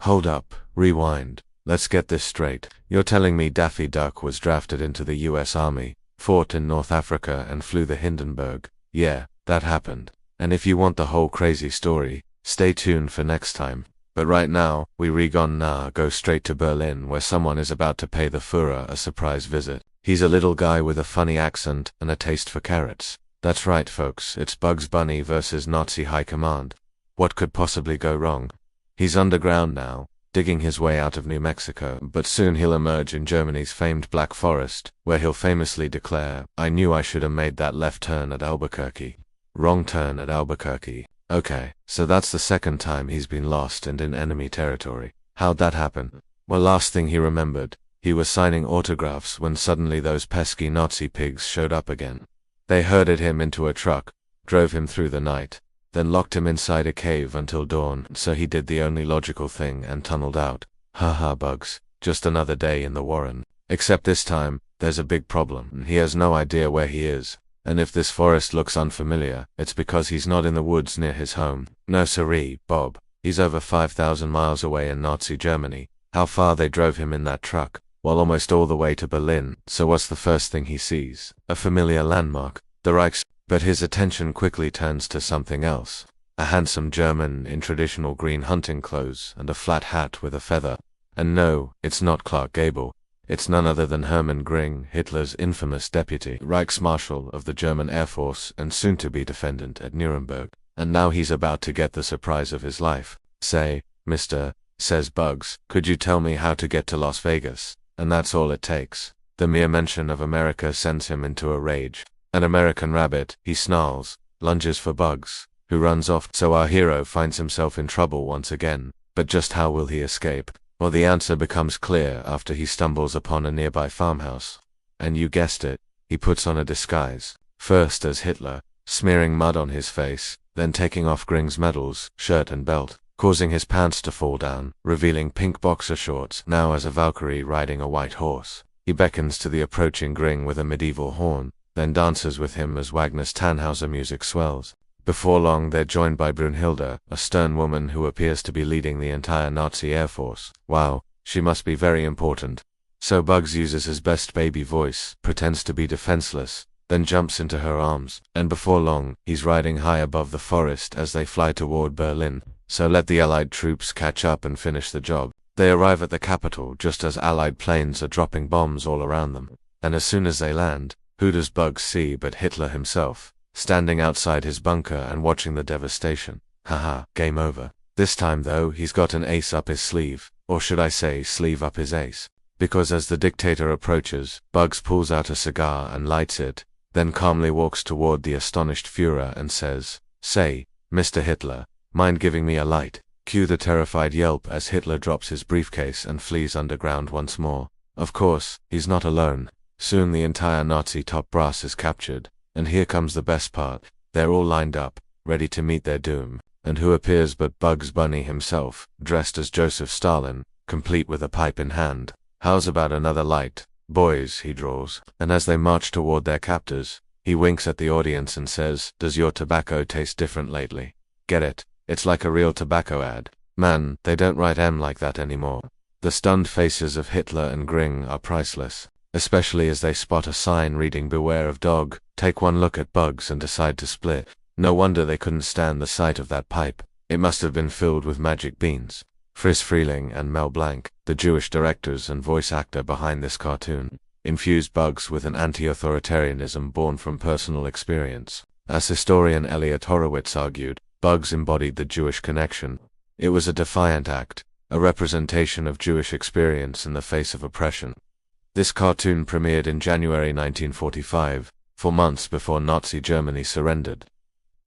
Hold up, rewind. Let's get this straight. You're telling me Daffy Duck was drafted into the US Army, fought in North Africa and flew the Hindenburg? Yeah, that happened. And if you want the whole crazy story, stay tuned for next time. But right now, we go straight to Berlin, where someone is about to pay the Führer a surprise visit. He's a little guy with a funny accent and a taste for carrots. That's right, folks, it's Bugs Bunny versus Nazi High Command. What could possibly go wrong? He's underground now, digging his way out of New Mexico, but soon he'll emerge in Germany's famed Black Forest, where he'll famously declare, "I knew I should have made that left turn at Albuquerque." Wrong turn at Albuquerque. Okay, so that's the second time he's been lost and in enemy territory. How'd that happen? Well, last thing he remembered, he was signing autographs when suddenly those pesky Nazi pigs showed up again. They herded him into a truck, drove him through the night, then locked him inside a cave until dawn, so he did the only logical thing and tunneled out. Haha, Bugs, just another day in the Warren. Except this time, there's a big problem. He has no idea where he is. And if this forest looks unfamiliar, it's because he's not in the woods near his home. No siree, Bob. He's over 5,000 miles away in Nazi Germany. How far they drove him in that truck? Well, almost all the way to Berlin. So what's the first thing he sees? A familiar landmark, the Reichs. But his attention quickly turns to something else. A handsome German in traditional green hunting clothes and a flat hat with a feather. And no, it's not Clark Gable. It's none other than Hermann Göring, Hitler's infamous deputy, Reichsmarshal of the German Air Force and soon-to-be defendant at Nuremberg. And now he's about to get the surprise of his life. "Say, mister," says Bugs, "could you tell me how to get to Las Vegas?" And that's all it takes. The mere mention of America sends him into a rage. An American rabbit, he snarls, lunges for Bugs, who runs off. So our hero finds himself in trouble once again. But just how will he escape? Well, the answer becomes clear after he stumbles upon a nearby farmhouse. And you guessed it, he puts on a disguise. First as Hitler, smearing mud on his face, then taking off Göring's medals, shirt and belt, causing his pants to fall down, revealing pink boxer shorts, now as a Valkyrie riding a white horse. He beckons to the approaching Göring with a medieval horn, then dances with him as Wagner's Tannhauser music swells. Before long they're joined by Brunhilde, a stern woman who appears to be leading the entire Nazi Air Force. Wow, she must be very important. So Bugs uses his best baby voice, pretends to be defenseless, then jumps into her arms, and before long, he's riding high above the forest as they fly toward Berlin. So let the Allied troops catch up and finish the job. They arrive at the capital just as Allied planes are dropping bombs all around them. And as soon as they land, who does Bugs see but Hitler himself, standing outside his bunker and watching the devastation. Haha, game over. This time though, he's got an ace up his sleeve, or should I say sleeve up his ace. Because as the dictator approaches, Bugs pulls out a cigar and lights it, then calmly walks toward the astonished Führer and says, "Say, Mr. Hitler, mind giving me a light?" Cue the terrified yelp as Hitler drops his briefcase and flees underground once more. Of course, he's not alone. Soon the entire Nazi top brass is captured, and here comes the best part. They're all lined up, ready to meet their doom, and who appears but Bugs Bunny himself, dressed as Joseph Stalin, complete with a pipe in hand. "How's about another light, boys?" he drawls, and as they march toward their captors, he winks at the audience and says, "Does your tobacco taste different lately?" Get it? It's like a real tobacco ad. Man, they don't write M like that anymore. The stunned faces of Hitler and Göring are priceless, especially as they spot a sign reading "Beware of dog," take one look at Bugs and decide to split. No wonder they couldn't stand the sight of that pipe. It must have been filled with magic beans. Friz Freleng and Mel Blanc, the Jewish directors and voice actor behind this cartoon, infused Bugs with an anti-authoritarianism born from personal experience. As historian Elliot Horowitz argued, Bugs embodied the Jewish connection. It was a defiant act, a representation of Jewish experience in the face of oppression. This cartoon premiered in January 1945, 4 months before Nazi Germany surrendered.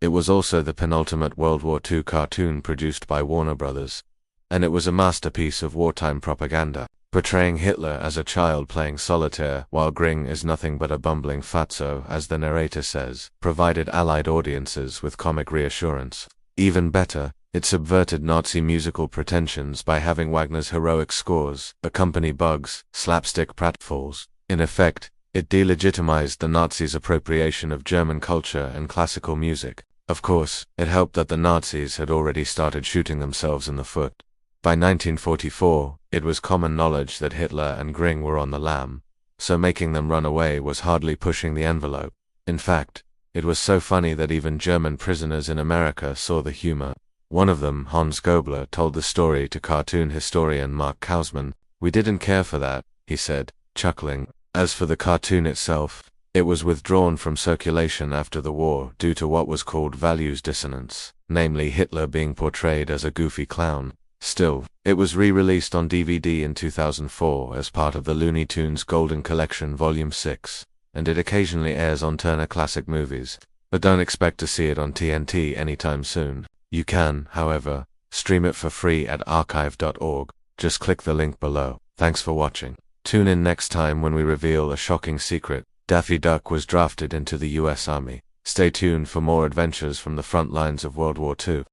It was also the penultimate World War II cartoon produced by Warner Brothers, and it was a masterpiece of wartime propaganda, portraying Hitler as a child playing solitaire while Göring is nothing but a bumbling fatso, as the narrator says, provided Allied audiences with comic reassurance. Even better, it subverted Nazi musical pretensions by having Wagner's heroic scores accompany Bugs' slapstick pratfalls. In effect, it delegitimized the Nazis' appropriation of German culture and classical music. Of course, it helped that the Nazis had already started shooting themselves in the foot. By 1944, it was common knowledge that Hitler and Göring were on the lam, so making them run away was hardly pushing the envelope. In fact, it was so funny that even German prisoners in America saw the humor. One of them, Hans Gobler, told the story to cartoon historian Mark Kausman. "We didn't care for that," he said, chuckling. As for the cartoon itself, it was withdrawn from circulation after the war due to what was called values dissonance, namely Hitler being portrayed as a goofy clown. Still, it was re-released on DVD in 2004 as part of the Looney Tunes Golden Collection Volume 6, and it occasionally airs on Turner Classic Movies, but don't expect to see it on TNT anytime soon. You can, however, stream it for free at archive.org. Just click the link below. Thanks for watching. Tune in next time when we reveal a shocking secret. Daffy Duck was drafted into the US Army. Stay tuned for more adventures from the front lines of World War II.